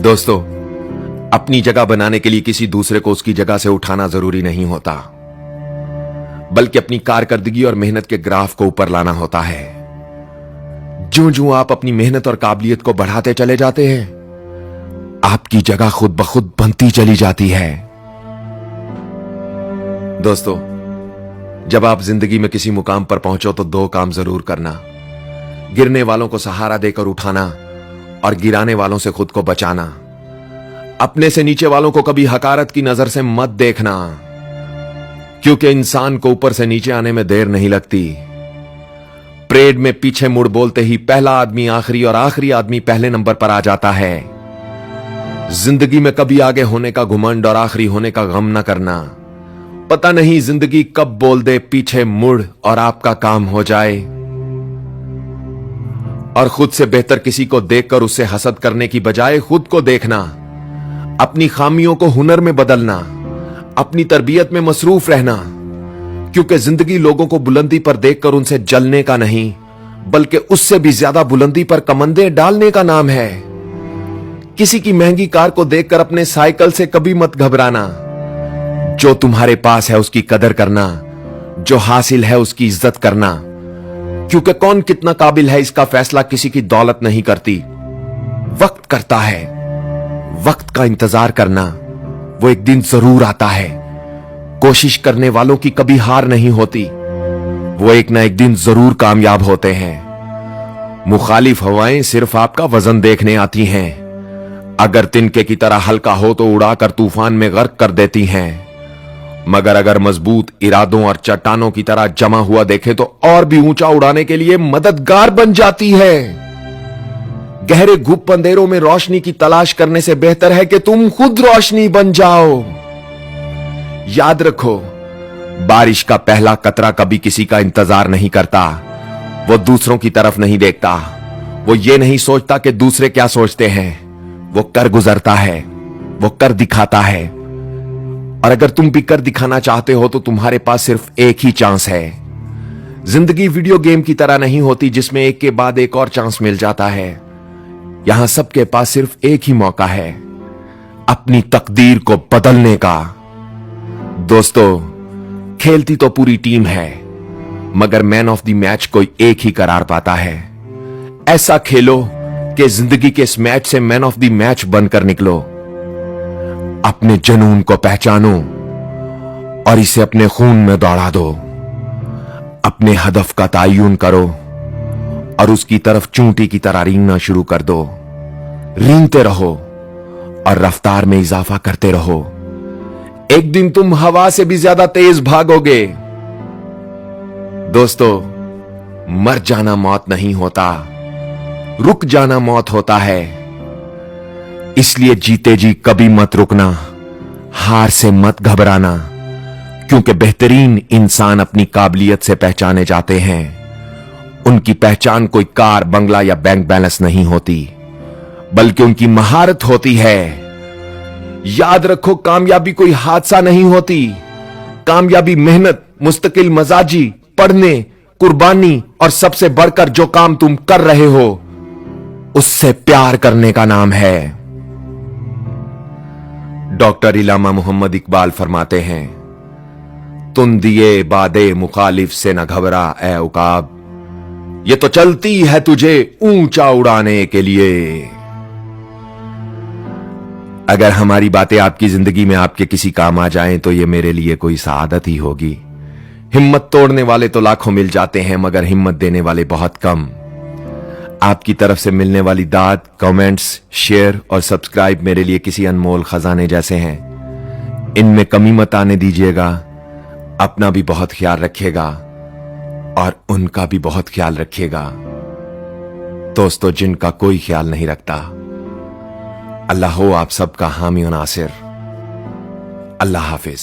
दोस्तों, अपनी जगह बनाने के लिए किसी दूसरे को उसकी जगह से उठाना जरूरी नहीं होता, बल्कि अपनी कारकर्दगी और मेहनत के ग्राफ को ऊपर लाना होता है। ज्यों ज्यों आप अपनी मेहनत और काबिलियत को बढ़ाते चले जाते हैं, आपकी जगह खुद ब खुद बनती चली जाती है। दोस्तों, जब आप जिंदगी में किसी मुकाम पर पहुंचो तो दो काम जरूर करना: गिरने वालों को सहारा देकर उठाना और गिराने वालों से खुद को बचाना। अपने से नीचे वालों को कभी हकारत की नजर से मत देखना, क्योंकि इंसान को ऊपर से नीचे आने में देर नहीं लगती। परेड में पीछे मुड़ बोलते ही पहला आदमी आखिरी और आखिरी आदमी पहले नंबर पर आ जाता है। जिंदगी में कभी आगे होने का घुमंड और आखिरी होने का गम न करना। पता नहीं जिंदगी कब बोल दे पीछे मुड़ और आपका काम हो जाए। और खुद से बेहतर किसी को देखकर उससे हसद करने की बजाय खुद को देखना, अपनी खामियों को हुनर में बदलना, अपनी तरबियत में मसरूफ रहना, क्योंकि जिंदगी लोगों को बुलंदी पर देखकर उनसे जलने का नहीं, बल्कि उससे भी ज्यादा बुलंदी पर कमंदे डालने का नाम है। किसी की महंगी कार को देखकर अपने साइकिल से कभी मत घबराना। जो तुम्हारे पास है उसकी कदर करना, जो हासिल है उसकी इज्जत करना, क्योंकि कौन कितना काबिल है इसका फैसला किसी की दौलत नहीं करती, वक्त करता है। वक्त का इंतजार करना, वो एक दिन जरूर आता है। कोशिश करने वालों की कभी हार नहीं होती, वो एक ना एक दिन जरूर कामयाब होते हैं। मुखालिफ हवाएं सिर्फ आपका वजन देखने आती हैं। अगर तिनके की तरह हल्का हो तो उड़ाकर तूफान में गर्क कर देती हैं, मगर अगर मजबूत इरादों और चट्टानों की तरह जमा हुआ देखे तो और भी ऊंचा उड़ाने के लिए मददगार बन जाती है। गहरे गुप्त अंधेरों में रोशनी की तलाश करने से बेहतर है कि तुम खुद रोशनी बन जाओ। याद रखो, बारिश का पहला कतरा कभी किसी का इंतजार नहीं करता। वो दूसरों की तरफ नहीं देखता, वो ये नहीं सोचता कि दूसरे क्या सोचते हैं। वो कर गुजरता है, वो कर दिखाता है। और अगर तुम भी कर दिखाना चाहते हो तो तुम्हारे पास सिर्फ एक ही चांस है। जिंदगी वीडियो गेम की तरह नहीं होती जिसमें एक के बाद एक और चांस मिल जाता है। यहां सबके पास सिर्फ एक ही मौका है अपनी तकदीर को बदलने का। दोस्तों, खेलती तो पूरी टीम है, मगर मैन ऑफ द मैच कोई एक ही करार पाता है। ऐसा खेलो कि जिंदगी के इस मैच से मैन ऑफ द मैच बनकर निकलो। अपने जुनून को पहचानो और इसे अपने खून में दौड़ा दो। अपने हदफ का तयन करो और उसकी तरफ चूंटी की तरह रेंगना शुरू कर दो। रेंगते रहो और रफ्तार में इजाफा करते रहो। एक दिन तुम हवा से भी ज्यादा तेज भागोगे। दोस्तों, मर जाना मौत नहीं होता, रुक जाना मौत होता है। इसलिए जीते जी कभी मत रुकना, हार से मत घबराना, क्योंकि बेहतरीन इंसान अपनी काबिलियत से पहचाने जाते हैं। उनकी पहचान कोई कार, बंगला या बैंक बैलेंस नहीं होती, बल्कि उनकी महारत होती है। याद रखो, कामयाबी कोई हादसा नहीं होती। कामयाबी मेहनत, मुस्तकिल मजाजी, पढ़ने, कुर्बानी और सबसे बढ़कर जो काम तुम कर रहे हो उससे प्यार करने का नाम है। डॉक्टर इलामा मोहम्मद इकबाल फरमाते हैं, तुम दिए बादे मुखालिफ से न घबरा ए उकाब, ये तो चलती है तुझे ऊंचा उड़ाने के लिए। अगर हमारी बातें आपकी जिंदगी में आपके किसी काम आ जाएं तो ये मेरे लिए कोई सआदत ही होगी। हिम्मत तोड़ने वाले तो लाखों मिल जाते हैं, मगर हिम्मत देने वाले बहुत कम। आपकी तरफ से मिलने वाली दाद, कमेंट्स, शेयर और सब्सक्राइब मेरे लिए किसी अनमोल खजाने जैसे हैं। इनमें कमी मत आने दीजिएगा। अपना भी बहुत ख्याल रखिएगा और उनका भी बहुत ख्याल रखिएगा। दोस्तों, जिनका कोई ख्याल नहीं रखता, अल्लाह हो आप सबका हामी और नासिर। अल्लाह हाफिज।